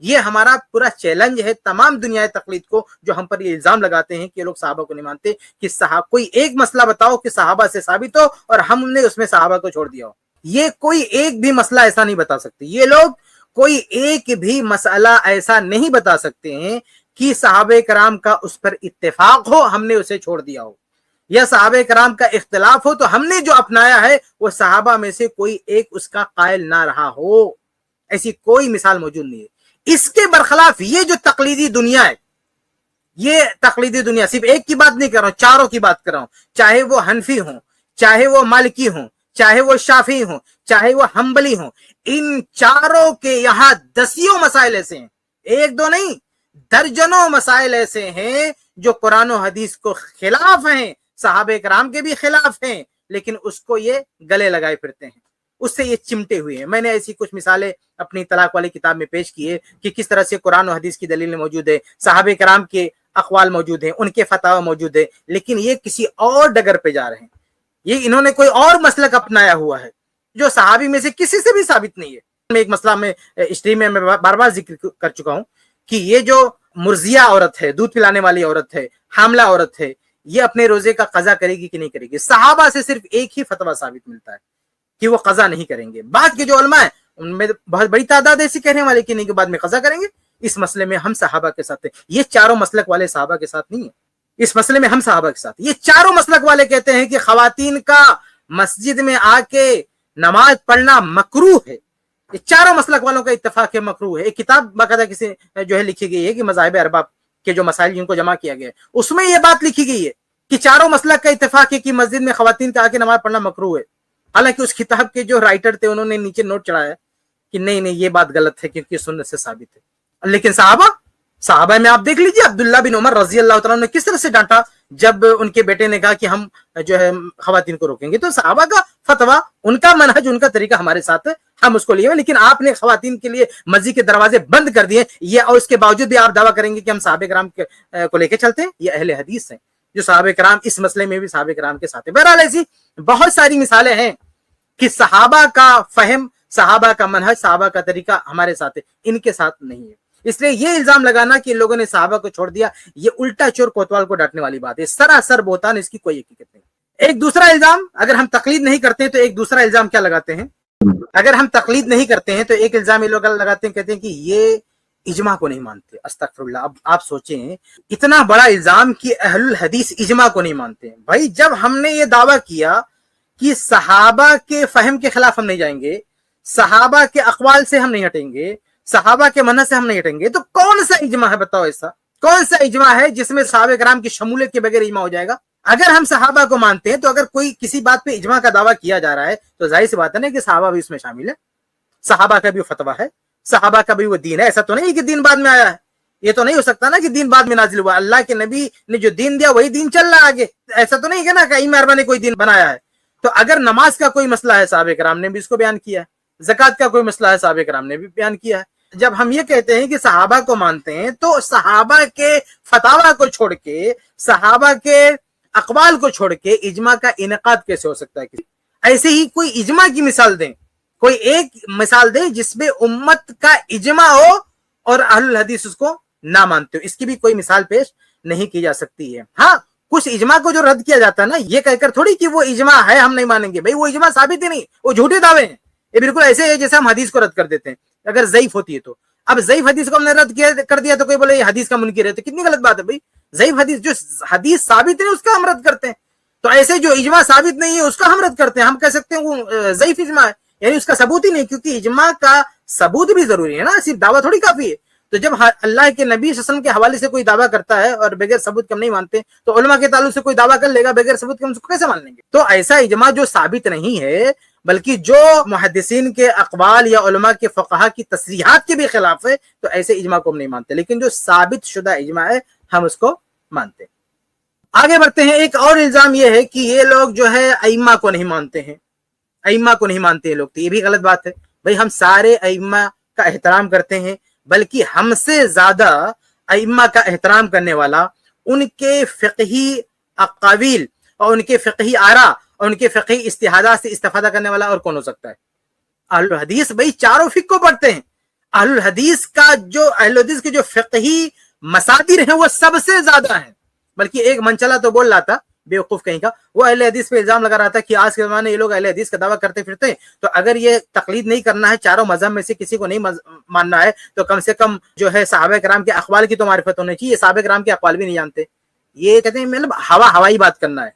یہ ہمارا پورا چیلنج ہے تمام دنیا تقلید کو جو ہم پر یہ الزام لگاتے ہیں کہ لوگ صحابہ کو نہیں مانتے، کہ کوئی ایک مسئلہ بتاؤ کہ صحابہ سے ثابت ہو اور ہم نے اس میں صحابہ کو چھوڑ دیا ہو. یہ کوئی ایک بھی مسئلہ ایسا نہیں بتا سکتے. یہ لوگ کوئی ایک بھی مسئلہ ایسا نہیں بتا سکتے ہیں کہ صحابہ کرام کا اس پر اتفاق ہو ہم نے اسے چھوڑ دیا ہو، یا صحابہ کرام کا اختلاف ہو تو ہم نے جو اپنایا ہے وہ صحابہ میں سے کوئی ایک اس کا قائل نہ رہا ہو. ایسی کوئی مثال موجود نہیں ہے. اس کے برخلاف یہ جو تقلیدی دنیا ہے، یہ تقلیدی دنیا صرف ایک کی بات نہیں کر رہا ہوں، چاروں کی بات کر رہا ہوں، چاہے وہ حنفی ہوں، چاہے وہ مالکی ہوں، چاہے وہ شافعی ہوں، چاہے وہ حنبلی ہوں، ان چاروں کے یہاں دسیوں مسائل ایسے ہیں، ایک دو نہیں، درجنوں مسائل ایسے ہیں جو قرآن و حدیث کو خلاف ہیں، صحابہ کرام کے بھی خلاف ہیں، لیکن اس کو یہ گلے لگائے پھرتے ہیں، اس سے یہ چمٹے ہوئے ہیں. میں نے ایسی کچھ مثالیں اپنی طلاق والی کتاب میں پیش کی ہے کہ کس طرح سے قرآن و حدیث کی دلیل موجود ہے، صحابہ کرام کے اقوال موجود ہیں، ان کے فتاوی موجود ہے، لیکن یہ کسی اور ڈگر پہ جا رہے ہیں. یہ انہوں نے کوئی اور مسلک اپنایا ہوا ہے جو صحابی میں سے کسی سے بھی ثابت نہیں ہے. ایک مسئلہ میں اسٹریم میں بار بار ذکر کر چکا ہوں کہ یہ جو مرضیہ عورت ہے، دودھ پلانے والی عورت ہے، حاملہ عورت ہے، یہ اپنے روزے کا قضا کرے گی کہ نہیں کرے گی؟ صحابہ سے صرف ایک ہی فتویٰ ثابت ملتا ہے کہ وہ قضا نہیں کریں گے. بعد کے جو علماء ہیں ان میں بہت بڑی تعداد ایسی کہنے والے کہ نہیں کہ بعد میں قضا کریں گے. اس مسئلے میں ہم صحابہ کے ساتھ ہیں. یہ چاروں مسلک والے صحابہ کے ساتھ نہیں ہیں. اس مسئلے میں ہم صحابہ کے ساتھ. یہ چاروں مسلک والے کہتے ہیں کہ خواتین کا مسجد میں آ کے نماز پڑھنا مکروہ ہے. یہ چاروں مسلک والوں کا اتفاق ہے مکروہ ہے. ایک کتاب باقاعدہ کسی جو ہے لکھی گئی ہے کہ مذاہب ارباب کے جو مسائل جن کو جمع کیا گیا ہے اس میں یہ بات لکھی گئی ہے کہ چاروں مسلک کا اتفاق ہے کہ مسجد میں خواتین کا آ کے نماز پڑھنا مکروہ ہے. حالانکہ اس کتاب کے جو رائٹر تھے انہوں نے نیچے نوٹ چڑھایا کہ نہیں یہ بات غلط ہے کیونکہ سنت سے ثابت ہے. لیکن صحابہ میں آپ دیکھ لیجئے عبداللہ بن عمر رضی اللہ تعالیٰ نے کس طرح سے ڈانٹا جب ان کے بیٹے نے کہا کہ ہم جو ہے خواتین کو روکیں گے. تو صحابہ کا فتویٰ، ان کا منہج، ان کا طریقہ ہمارے ساتھ ہے، ہم اس کو لیے. لیکن آپ نے خواتین کے لیے مسجد کے دروازے بند کر دیے، یہ اور اس کے باوجود بھی آپ دعویٰ کریں گے کہ ہم صحابہ کرام کو لے کے چلتے ہیں. یہ اہل حدیث ہیں جو صحابہ کرام اس مسئلے میں بھی صحابہ کرام کے ساتھ ہیں. بہرحال ایسی بہت ساری مثالیں ہیں کہ صحابہ کا فہم، صحابہ کا منہج، صحابہ کا طریقہ ہمارے ساتھ ہے، ان کے ساتھ نہیں ہے. اس لیے یہ الزام لگانا کہ لوگوں نے صحابہ کو چھوڑ دیا، یہ الٹا چور کوتوال کو ڈانٹنے والی بات ہے، سراسر بہتان، اس کی کوئی حقیقت نہیں. ایک دوسرا الزام، اگر ہم تقلید نہیں کرتے ہیں تو ایک دوسرا الزام کیا لگاتے ہیں؟ اگر ہم تقلید نہیں کرتے ہیں تو ایک الزام یہ لوگ لگاتے ہیں، کہتے ہیں کہ یہ اجماع کو نہیں مانتے. استغفر اللہ. اب آپ سوچیں اتنا بڑا الزام کہ اہل الحدیث اجماع کو نہیں مانتے ہیں. بھائی جب ہم نے یہ دعویٰ کیا کہ صحابہ کے فہم کے خلاف ہم نہیں جائیں گے، صحابہ کے اقوال سے ہم نہیں ہٹیں گے، صحابہ کے منہج سے ہم نہیں ہٹیں گے، تو کون سا اجماع ہے بتاؤ؟ ایسا کون سا اجماع ہے جس میں صحابہ کرام کی شمولیت کے بغیر اجماع ہو جائے گا؟ اگر ہم صحابہ کو مانتے ہیں تو اگر کوئی کسی بات پہ اجماع کا دعویٰ کیا جا رہا ہے تو ظاہر سی بات ہے نا کہ صحابہ بھی اس میں شامل ہے، صحابہ کا بھی فتویٰ ہے، صحابہ کا بھی وہ دین ہے. ایسا تو نہیں کہ دین بعد میں آیا ہے. یہ تو نہیں ہو سکتا نا کہ دین بعد میں نازل ہوا. اللہ کے نبی نے جو دین دیا وہی دین چل رہا ہے آگے. ایسا تو نہیں کہ نا کہ ائمہ اربعہ نے کوئی دین بنایا ہے. تو اگر نماز کا کوئی مسئلہ ہے صحابہ کرام نے بھی اس کو بیان کیا ہے، زکوٰۃ کا کوئی مسئلہ ہے صحابہ کرام نے بھی بیان کیا ہے. جب ہم یہ کہتے ہیں کہ صحابہ کو مانتے ہیں تو صحابہ کے فتاوی کو چھوڑ کے، صحابہ کے اقوال کو چھوڑ کے اجماع کا انعقاد کیسے ہو سکتا ہے؟ ایسے ہی کوئی اجماع کی مثال دیں، کوئی ایک مثال دیں جس میں امت کا اجماع ہو اور اہل الحدیث اس کو نہ مانتے ہو. اس کی بھی کوئی مثال پیش نہیں کی جا سکتی ہے. ہاں کچھ اجماع کو جو رد کیا جاتا ہے نا، یہ کہہ کر تھوڑی کہ وہ اجماع ہے ہم نہیں مانیں گے. بھائی وہ اجماع ثابت ہی نہیں، وہ جھوٹے دعوے ہیں. یہ بالکل ایسے ہے جیسے ہم حدیث کو رد کر دیتے ہیں اگر ضعیف ہوتی ہے تو. اب ضعیف حدیث کو ہم نے رد کر دیا تو کوئی بولے یہ حدیث کا منکر ہے، تو کتنی غلط بات ہے. بھائی ضعیف حدیث، جو حدیث ثابت ہے اس کا ہم رد کرتے ہیں. تو ایسے جو اجماع ثابت نہیں ہے اس کا ہم رد کرتے ہیں. ہم کہہ سکتے ہیں وہ ضعیف اجماع ہے، یعنی اس کا ثبوت ہی نہیں، کیونکہ اجماع کا ثبوت بھی ضروری ہے نا، صرف دعویٰ تھوڑی کافی ہے. تو جب اللہ کے نبی صلی اللہ علیہ وسلم کے حوالے سے کوئی دعویٰ کرتا ہے اور بغیر ثبوت کے ہم نہیں مانتے، تو علماء کے تعلق سے کوئی دعویٰ کر لے گا بغیر ثبوت کے، ہم اس کو کیسے مان لیں گے؟ تو ایسا اجماع جو ثابت نہیں ہے بلکہ جو محدثین کے اقوال یا علماء کے فقہا کی تصریحات کے بھی خلاف ہے، تو ایسے اجماع کو ہم نہیں مانتے. لیکن جو ثابت شدہ اجماع ہے ہم اس کو مانتے ہیں. آگے بڑھتے ہیں. ایک اور الزام یہ ہے کہ یہ لوگ جو ہے ائمہ کو نہیں مانتے ہیں، ائمہ کو نہیں مانتے ہیں لوگ. تو یہ بھی غلط بات ہے. بھائی ہم سارے ائمہ کا احترام کرتے ہیں، بلکہ ہم سے زیادہ ائمہ کا احترام کرنے والا، ان کے فقہی اقاویل اور ان کے فقہی آراء اور ان کے فقہی اجتہادات سے استفادہ کرنے والا اور کون ہو سکتا ہے؟ اہل حدیث. بھائی چاروں فقہ کو پڑھتے ہیں. اہل الحدیث کا جو اہل الحدیث کے جو فقہی مصادر ہیں وہ سب سے زیادہ ہیں. بلکہ ایک منچلا تو بول رہا تھا بیوقوف کہیں کا, وہ اہل حدیث پہ الزام لگا رہا تھا کہ آج کے زمانے یہ لوگ اہل حدیث کا دعویٰ کرتے پھرتے ہیں, تو اگر یہ تقلید نہیں کرنا ہے, چاروں مذہب میں سے کسی کو نہیں ماننا ہے, تو کم سے کم جو ہے صحابہ کرام کے اقوال کی تو معرفت ہونا چاہیے. صحابہ کرام کے اقوال بھی نہیں جانتے. یہ کہتے ہیں مطلب ہوائی بات کرنا ہے.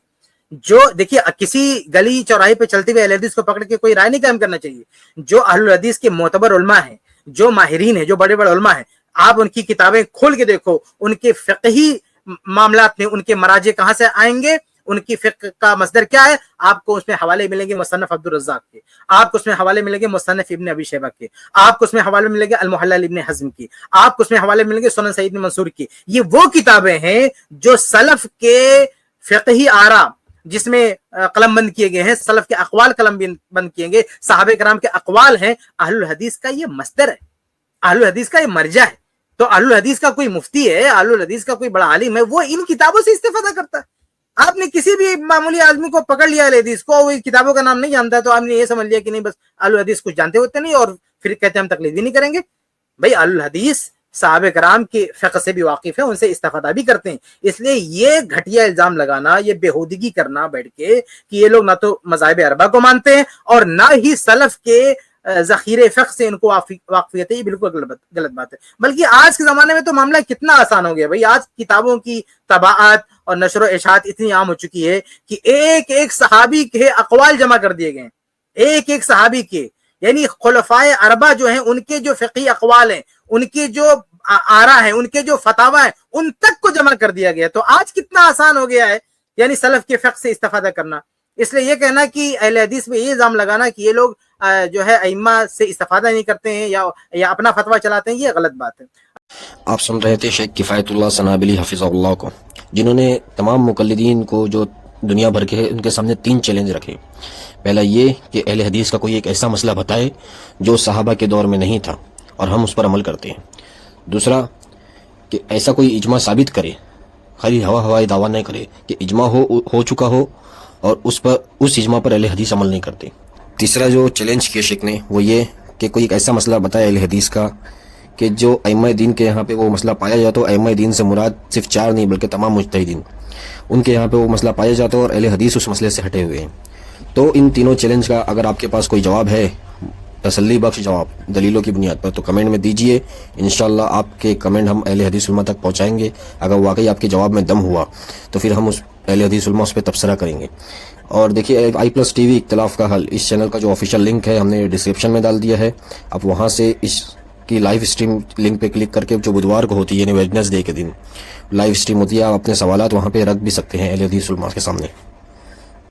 جو دیکھیے کسی گلی چوراہے پہ چلتے ہوئے اہل حدیث کو پکڑ کے کوئی رائے نہیں قائم کرنا چاہیے. جو اہل الحدیث کے معتبر علماء ہیں, جو ماہرین ہیں, جو بڑے بڑے علماء ہیں, آپ ان کی کتابیں کھول کے دیکھو, ان کے فقہی معاملات میں ان کے مراجع کہاں سے آئیں گے, ان کی فقہ کا مصدر کیا ہے, آپ کو اس میں حوالے ملیں گے مصنف عبد الرزاق کے, آپ کو اس میں حوالے ملیں گے مصنف ابن ابی شیبہ کے, آپ کو اس میں حوالے ملیں گے المحلل ابن حزم کی, آپ کو اس میں حوالے ملیں گے سنن سعید بن منصور کی. یہ وہ کتابیں ہیں جو سلف کے فقہی آراء جس میں قلم بند کیے گئے ہیں, سلف کے اقوال قلم بند کیے گئے, صحابہ کرام کے اقوال ہیں. اہل الحدیث کا یہ مصدر ہے, اہل الحدیث کا یہ مرجع ہے. تو اہل الحدیث کا کوئی مفتی ہے, اہل الحدیث کا کوئی بڑا عالم ہے, وہ ان کتابوں سے استفادہ کرتا ہے. آپ نے کسی بھی معمولی آدمی کو پکڑ لیا اہل حدیث کو, وہ کتابوں کا نام نہیں جانتا ہے, تو آپ نے یہ سمجھ لیا کہ نہیں بس اہل الحدیث کچھ جانتے ہوتے نہیں, اور پھر کہتے ہیں ہم تقلید بھی نہیں کریں گے. بھائی اہل الحدیث صحابہ کرام کے فقہ سے بھی واقف ہیں, ان سے استفادہ بھی کرتے ہیں. اس لیے یہ گھٹیا الزام لگانا, یہ بےہودگی کرنا بیٹھ کے کہ یہ لوگ نہ تو مذاہب اربعہ کو مانتے ہیں اور نہ ہی سلف کے ذخیرے فقہ سے ان کو واقفیت ہے, یہ بالکل غلط بات ہے. بلکہ آج کے زمانے میں تو معاملہ کتنا آسان ہو گیا بھائی. آج کتابوں کی طباعت اور نشر و اشاعت اتنی عام ہو چکی ہے کہ ایک ایک صحابی کے اقوال جمع کر دیے گئے ہیں, ایک ایک صحابی کے, یعنی خلفائے اربعہ جو ہیں ان کے جو فقہی اقوال ہیں, ان کے جو آراء ہیں, ان کے جو فتاوی ہیں, ان تک کو جمع کر دیا گیا. تو آج کتنا آسان ہو گیا ہے یعنی سلف کے فقہ سے استفادہ کرنا. اس لیے یہ کہنا کہ اہل حدیث میں یہ الزام لگانا کہ یہ لوگ جو ہے ائمہ سے استفادہ نہیں کرتے ہیں یا اپنا فتویٰ چلاتے ہیں, یہ غلط بات ہے. آپ سن رہے تھے شیخ کفایت اللہ سنابلی حفظہ اللہ کو, جنہوں نے تمام مقلدین کو جو دنیا بھر کے ہیں ان کے سامنے 3 چیلنج رکھے. پہلا یہ کہ اہل حدیث کا کوئی ایک ایسا مسئلہ بتائے جو صحابہ کے دور میں نہیں تھا اور ہم اس پر عمل کرتے ہیں. دوسرا کہ ایسا کوئی اجماع ثابت کرے, خالی ہوائی دعویٰ نہیں کرے کہ اجماع ہو چکا ہو اور اس اجماع پر اہل حدیث عمل نہیں کرتے. تیسرا جو چیلنج کیا شیخ نے وہ یہ کہ کوئی ایک ایسا مسئلہ بتائے اہل حدیث کا کہ جو ائمہ دین کے یہاں پہ وہ مسئلہ پایا جاتا ہو. ائمہ دین سے مراد صرف 4 نہیں بلکہ تمام مجتہدین, ان کے یہاں پہ وہ مسئلہ پایا جاتا ہو اور اہل حدیث اس مسئلے سے ہٹے ہوئے ہیں. تو ان تینوں چیلنج کا اگر آپ کے پاس کوئی جواب ہے, تسلی بخش جواب دلیلوں کی بنیاد پر, تو کمنٹ میں دیجئے. انشاءاللہ آپ کے کمنٹ ہم اہل حدیث علماء تک پہنچائیں گے. اگر واقعی آپ کے جواب میں دم ہوا تو پھر ہم اس اہل حدیث علماء اس پہ تبصرہ کریں گے. اور دیکھیے i+ TV اختلاف کا حل, اس چینل کا جو آفیشیل لنک ہے ہم نے ڈسکرپشن میں ڈال دیا ہے. آپ وہاں سے اس کی لائیو اسٹریم لنک پہ کلک کر کے, جو بدوار کو ہوتی ہے یعنی ویڈنسڈے کے دن لائیو اسٹریم ہوتی ہے, آپ اپنے سوالات وہاں پہ رکھ بھی سکتے ہیں اہل حدیث علماء کے سامنے.